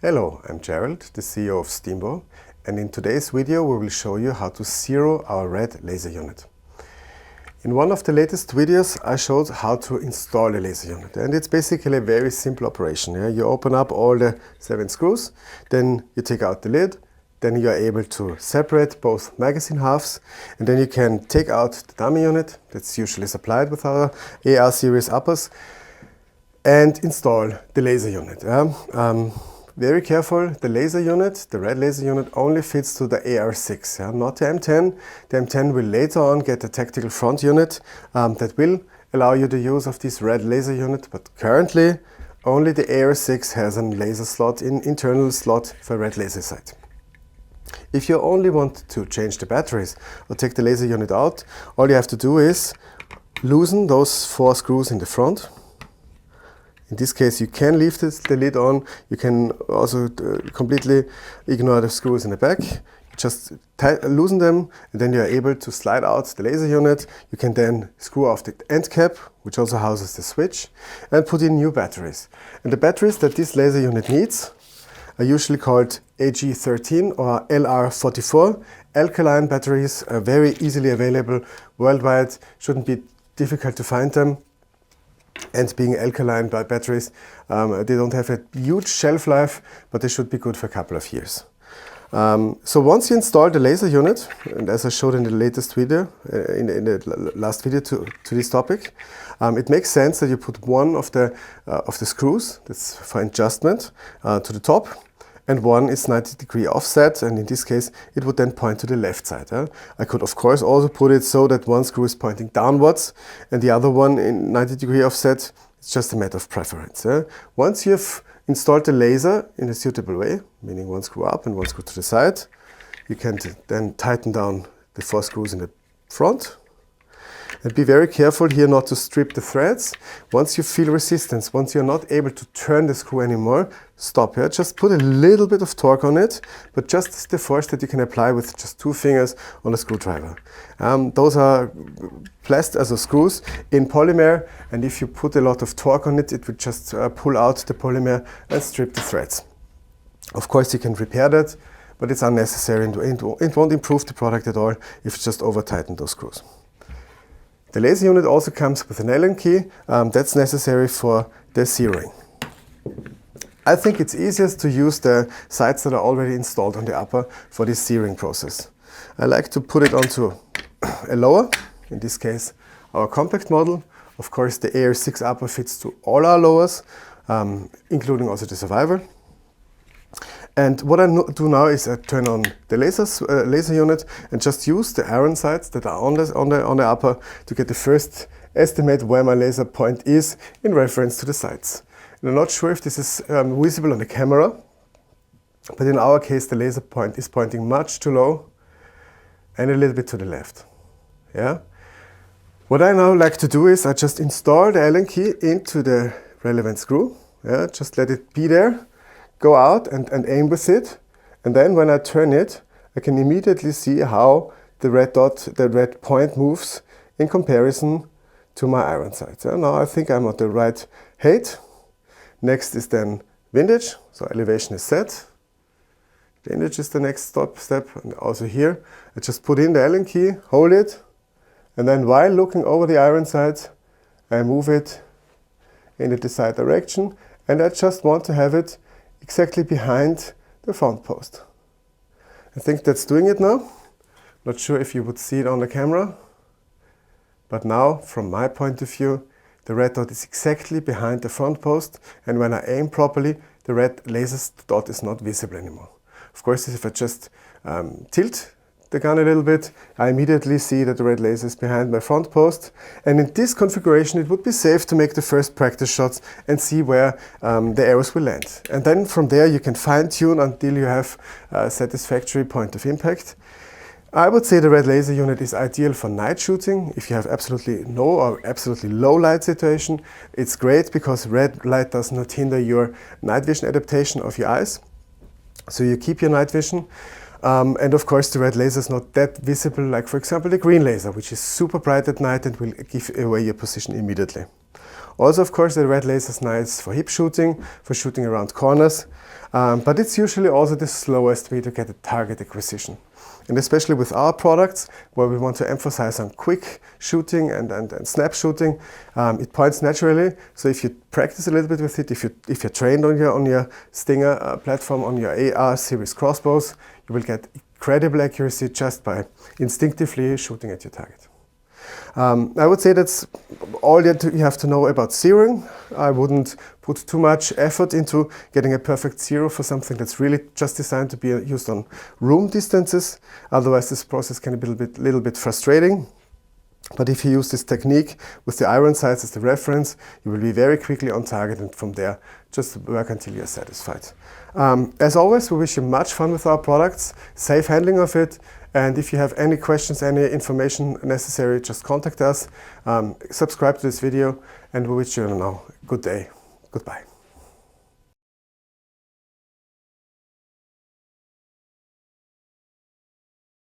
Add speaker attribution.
Speaker 1: Hello, I'm Gerald, the CEO of Steambow, and in today's video we will show you how to zero our red laser unit. In one of the latest videos I showed how to install a laser unit, and it's basically a very simple operation. You open up all the 7 screws, then you take out the lid, then you are able to separate both magazine halves, and then you can take out the dummy unit that's usually supplied with our AR series uppers and install the laser unit. Very careful, the laser unit, the red laser unit, only fits to the AR6, not the M10. The M10 will later on get a tactical front unit that will allow you the use of this red laser unit, but currently only the AR6 has a laser slot, internal slot for red laser sight. If you only want to change the batteries or take the laser unit out, all you have to do is loosen those 4 screws in the front. In this case, you can leave the lid on. You can also completely ignore the screws in the back. Just loosen them, and then you are able to slide out the laser unit. You can then screw off the end cap, which also houses the switch, and put in new batteries. And the batteries that this laser unit needs are usually called AG13 or LR44. Alkaline batteries are very easily available worldwide. Shouldn't be difficult to find them. And being alkaline batteries, they don't have a huge shelf life, but they should be good for a couple of years. So once you install the laser unit, and as I showed in the latest video, in the last video to this topic, it makes sense that you put one of the screws, that's for adjustment, to the top, and one is 90-degree offset, and in this case it would then point to the left side. I could of course also put it so that one screw is pointing downwards and the other one in 90-degree offset. It's just a matter of preference. Once you've installed the laser in a suitable way, meaning one screw up and one screw to the side, you can then tighten down the 4 screws in the front. And be very careful here not to strip the threads. Once you feel resistance, once you're not able to turn the screw anymore, stop here. Just put a little bit of torque on it, but just the force that you can apply with just 2 fingers on a screwdriver. Those are screws in polymer, and if you put a lot of torque on it, it would just pull out the polymer and strip the threads. Of course, you can repair that, but it's unnecessary and it won't improve the product at all if you just over-tighten those screws. The laser unit also comes with an Allen key that's necessary for the zeroing. I think it's easiest to use the sights that are already installed on the upper for this zeroing process. I like to put it onto a lower, in this case our compact model. Of course the AR6 upper fits to all our lowers, including also the Survivor. And what I do now is I turn on the laser unit and just use the iron sights that are on the upper to get the first estimate where my laser point is in reference to the sights. And I'm not sure if this is visible on the camera, but in our case the laser point is pointing much too low and a little bit to the left. What I now like to do is I just install the Allen key into the relevant screw. Just let it be there. Go out and aim with it, and then when I turn it, I can immediately see how the red dot, the red point moves in comparison to my iron sights. Now I think I'm at the right height. Next is then windage, so elevation is set. Windage is the next step, and also here I just put in the Allen key, hold it, and then while looking over the iron sights, I move it in the desired direction, and I just want to have it exactly behind the front post. I think that's doing it now. Not sure if you would see it on the camera, but now from my point of view the red dot is exactly behind the front post, and when I aim properly the red laser dot is not visible anymore. Of course, if I just tilt the gun a little bit, I immediately see that the red laser is behind my front post, and in this configuration it would be safe to make the first practice shots and see where the arrows will land. And then from there you can fine-tune until you have a satisfactory point of impact. I would say the red laser unit is ideal for night shooting. If you have absolutely no or absolutely low light situation, it's great because red light does not hinder your night vision adaptation of your eyes, so you keep your night vision. And of course the red laser is not that visible like for example the green laser, which is super bright at night and will give away your position immediately. Also, of course, the red laser is nice for hip shooting, for shooting around corners, but it's usually also the slowest way to get a target acquisition. And especially with our products, where we want to emphasize on quick shooting and snap shooting, it points naturally. So if you practice a little bit with it, if you're trained on your Stinger platform, on your AR series crossbows, you will get incredible accuracy just by instinctively shooting at your target. I would say that's all that you have to know about zeroing. I wouldn't put too much effort into getting a perfect zero for something that's really just designed to be used on room distances. Otherwise, this process can be a little bit frustrating. But if you use this technique with the iron sights as the reference, you will be very quickly on target, and from there, just work until you're satisfied. As always, we wish you much fun with our products, safe handling of it, and if you have any questions, any information necessary, just contact us. Subscribe to this video, and we wish you a good day. Goodbye.